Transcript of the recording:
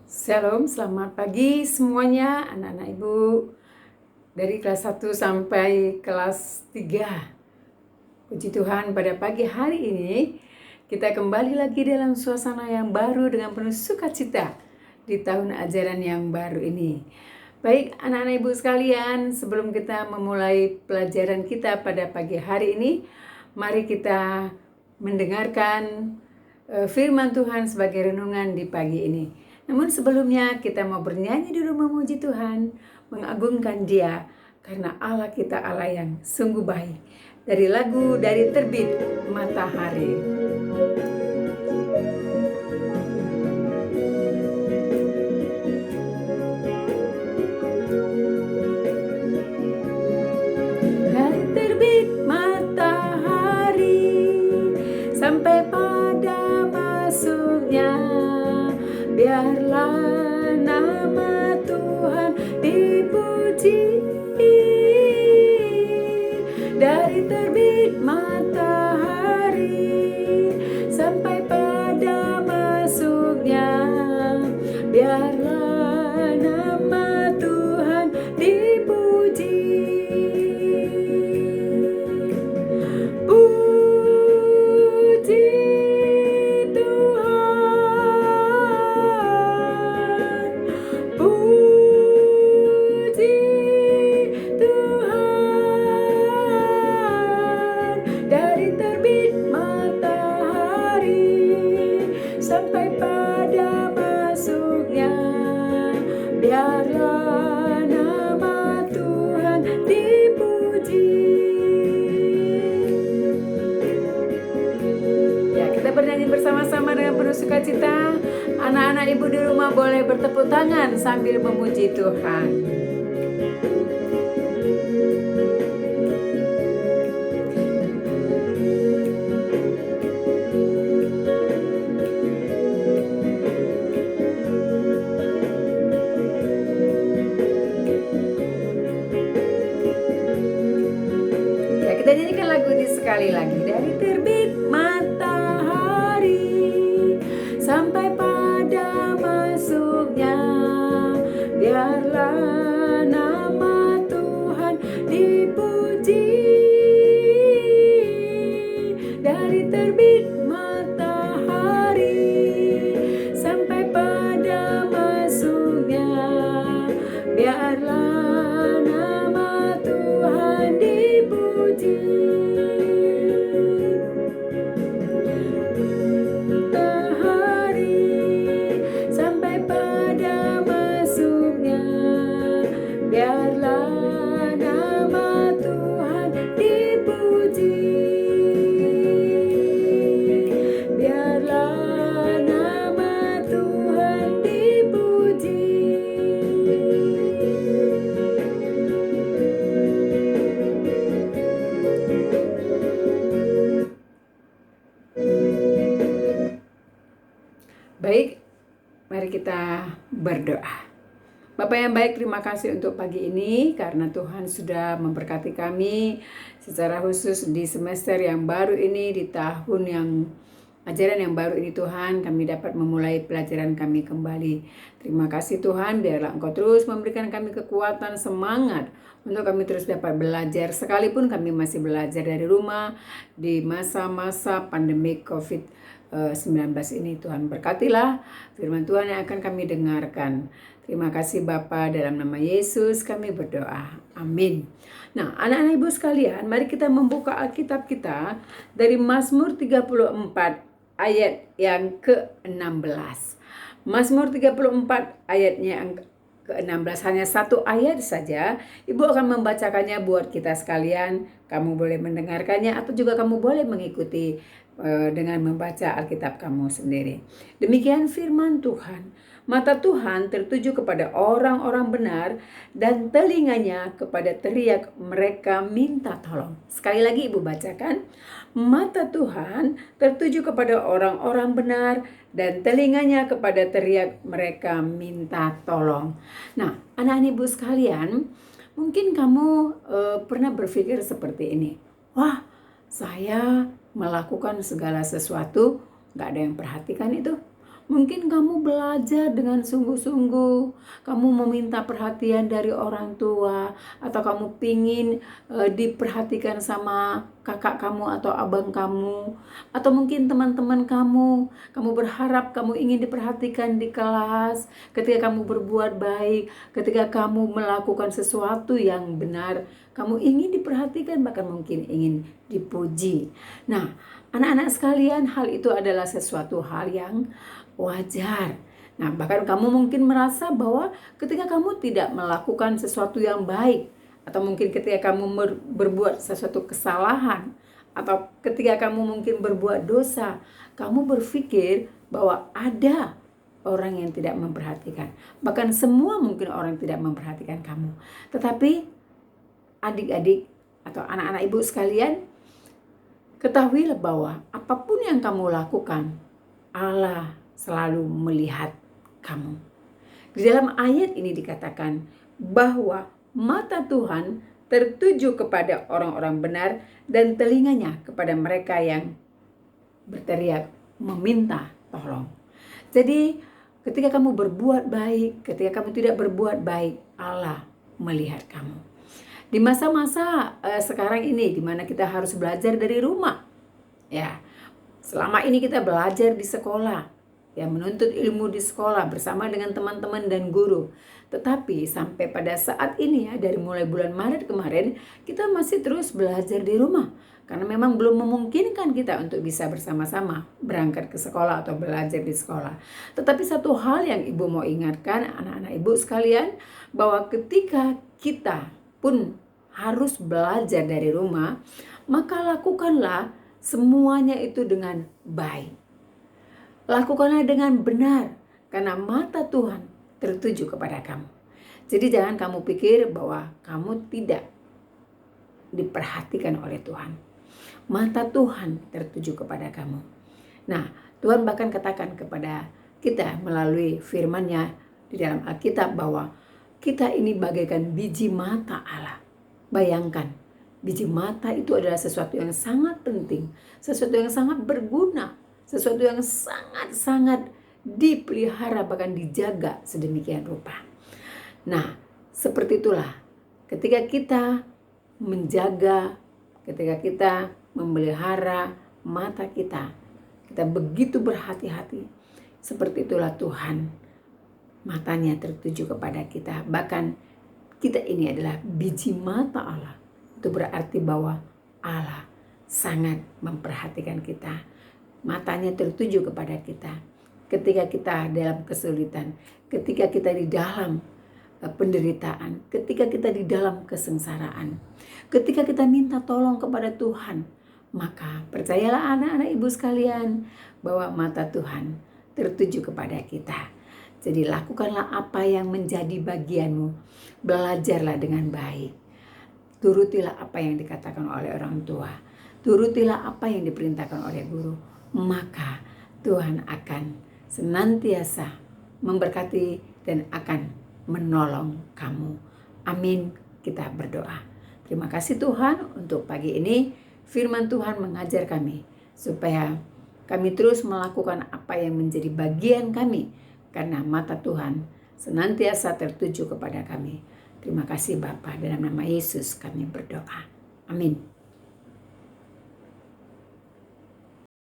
Shalom, selamat pagi semuanya anak-anak ibu dari kelas 1 sampai kelas 3. Puji Tuhan, pada pagi hari ini kita kembali lagi dalam suasana yang baru dengan penuh sukacita di tahun ajaran yang baru ini. Baik anak-anak ibu sekalian, sebelum kita memulai pelajaran kita pada pagi hari ini, mari kita mendengarkan firman Tuhan sebagai renungan di pagi ini. Namun sebelumnya kita mau bernyanyi dulu memuji Tuhan, mengagungkan Dia, karena Allah kita Allah yang sungguh baik. Dari lagu Dari Terbit Matahari. Dari terbit matahari sampai pada masuknya, biarlah nama Tuhan dipuji. Dari terbit matahari sampai pada masuknya, biarlah nama Tuhan dipuji. Puji Tuhan, puji Tuhan. Dari terbit matahari sampai pada masuknya, biarlah nama Tuhan dipuji. Ya, kita bernyanyi bersama-sama dengan penuh sukacita. Anak-anak ibu di rumah boleh bertepuk tangan sambil memuji Tuhan. Ya, kita nyanyikan lagu ini sekali lagi. Dari terbit matahari sampai pada masuknya, biarlah nama Tuhan dipuji. Dari terbit matahari sampai pada masuknya, biarlah nama Tuhan dipuji. Matahari sampai pada masuknya, biarlah nama Tuhan dipuji. Biarlah nama Tuhan dipuji. Baik, mari kita berdoa. Bapak yang baik, terima kasih untuk pagi ini karena Tuhan sudah memberkati kami secara khusus di semester yang baru ini, di tahun yang ajaran yang baru ini Tuhan, kami dapat memulai pelajaran kami kembali. Terima kasih Tuhan, biarlah Engkau terus memberikan kami kekuatan, semangat untuk kami terus dapat belajar, sekalipun kami masih belajar dari rumah di masa-masa pandemi COVID-19 ini. Tuhan berkatilah firman Tuhan yang akan kami dengarkan. Terima kasih Bapa, dalam nama Yesus kami berdoa. Amin. Nah, anak-anak ibu sekalian, mari kita membuka Alkitab kita dari Mazmur 34 ayat yang ke-16. Mazmur 34 ayatnya yang ke-16, hanya satu ayat saja. Ibu akan membacakannya buat kita sekalian. Kamu boleh mendengarkannya atau juga kamu boleh mengikuti dengan membaca Alkitab kamu sendiri. Demikian firman Tuhan. Mata Tuhan tertuju kepada orang-orang benar dan telinganya kepada teriak mereka minta tolong. Sekali lagi ibu bacakan. Mata Tuhan tertuju kepada orang-orang benar dan telinganya kepada teriak mereka minta tolong. Nah, anak-anak ibu sekalian, mungkin kamu pernah berpikir seperti ini. Wah, saya melakukan segala sesuatu, gak ada yang perhatikan itu. Mungkin kamu belajar dengan sungguh-sungguh, kamu meminta perhatian dari orang tua, atau kamu pingin diperhatikan sama kakak kamu atau abang kamu, atau mungkin teman-teman kamu berharap kamu ingin diperhatikan di kelas, ketika kamu berbuat baik, ketika kamu melakukan sesuatu yang benar, kamu ingin diperhatikan, bahkan mungkin ingin dipuji. Nah, anak-anak sekalian, hal itu adalah sesuatu hal yang wajar. Nah, bahkan kamu mungkin merasa bahwa ketika kamu tidak melakukan sesuatu yang baik, atau mungkin ketika kamu berbuat sesuatu kesalahan, atau ketika kamu mungkin berbuat dosa, kamu berpikir bahwa ada orang yang tidak memperhatikan. Bahkan semua mungkin orang tidak memperhatikan kamu. Tetapi adik-adik atau anak-anak ibu sekalian, ketahuilah bahwa apapun yang kamu lakukan, Allah selalu melihat kamu. Di dalam ayat ini dikatakan bahwa mata Tuhan tertuju kepada orang-orang benar dan telinganya kepada mereka yang berteriak meminta tolong. Jadi ketika kamu berbuat baik, ketika kamu tidak berbuat baik, Allah melihat kamu. Di masa-masa sekarang ini, di mana kita harus belajar dari rumah, ya, selama ini kita belajar di sekolah, ya, menuntut ilmu di sekolah bersama dengan teman-teman dan guru. Tetapi sampai pada saat ini, ya, dari mulai bulan Maret kemarin, kita masih terus belajar di rumah. Karena memang belum memungkinkan kita untuk bisa bersama-sama berangkat ke sekolah atau belajar di sekolah. Tetapi satu hal yang ibu mau ingatkan anak-anak ibu sekalian, bahwa ketika kita pun harus belajar dari rumah, maka lakukanlah semuanya itu dengan baik. Lakukanlah dengan benar, karena mata Tuhan tertuju kepada kamu. Jadi jangan kamu pikir bahwa kamu tidak diperhatikan oleh Tuhan. Mata Tuhan tertuju kepada kamu. Nah, Tuhan bahkan katakan kepada kita melalui firman-Nya di dalam Alkitab bahwa kita ini bagaikan biji mata Allah. Bayangkan, biji mata itu adalah sesuatu yang sangat penting, sesuatu yang sangat berguna, sesuatu yang sangat-sangat dipelihara, bahkan dijaga sedemikian rupa. Nah, seperti itulah ketika kita menjaga, ketika kita memelihara mata kita begitu berhati-hati. Seperti itulah Tuhan, matanya tertuju kepada kita. Bahkan kita ini adalah biji mata Allah. Itu berarti bahwa Allah sangat memperhatikan kita. Matanya tertuju kepada kita. Ketika kita dalam kesulitan, ketika kita di dalam penderitaan, ketika kita di dalam kesengsaraan, ketika kita minta tolong kepada Tuhan, maka percayalah anak-anak ibu sekalian bahwa mata Tuhan tertuju kepada kita. Jadi lakukanlah apa yang menjadi bagianmu. Belajarlah dengan baik. Turutilah apa yang dikatakan oleh orang tua. Turutilah apa yang diperintahkan oleh guru. Maka Tuhan akan senantiasa memberkati dan akan menolong kamu. Amin. Kita berdoa. Terima kasih Tuhan untuk pagi ini. Firman Tuhan mengajar kami supaya kami terus melakukan apa yang menjadi bagian kami, karena mata Tuhan senantiasa tertuju kepada kami. Terima kasih Bapa, dalam nama Yesus kami berdoa. Amin.